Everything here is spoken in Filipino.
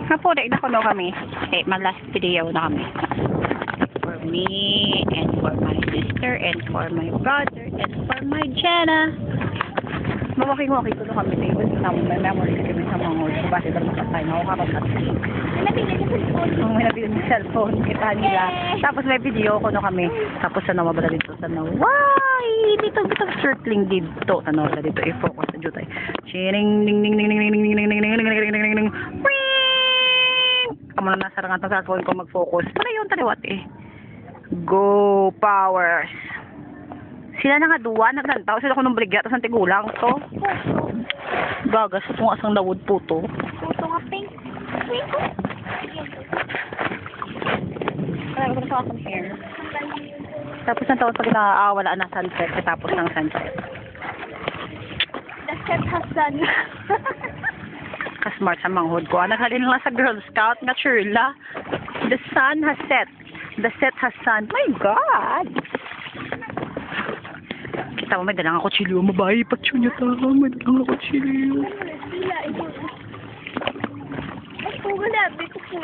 Napulik na kuno kami. Eh, my last video na kami. For me, and for my sister, and for my brother, and for my Jenna. Mawaki-waki ko kami sa ibon. May memory kami sa mga old. Basta ito makasay na ako kapag natin. May nabili ng cellphone kita nila. Tapos may video ko na kami. Tapos sa nawabala dito sa why? Dito circling dito. Nawabala dito. I-focus sa jutay. Chiring ding ding ding ding ding ding ding ding ding ding ding ding. Kamu na nasa rangan ng cellphone ko mag-focus. Para yun taliwat eh. Go powers. Sila na nga duwa, naglantaw. Sila ko nung baligya, tapos ang tigulang to. Gagas, ito nga asang lawod po to. Puto nga pink. Kaya ko sa akong hair. Tapos ang taon pag naawala na sunset, katapos ng sunset. The set has done. Kasmart sa manghod ko. Naghalin lang sa Girl Scout nga churla. The sun has set. The set has sun. My God! Kita mo, may dalang ako chilyo. Mabahay pa niya ta. May dalang ako chilyo. Sila, ito. Ay, wala. Biko po.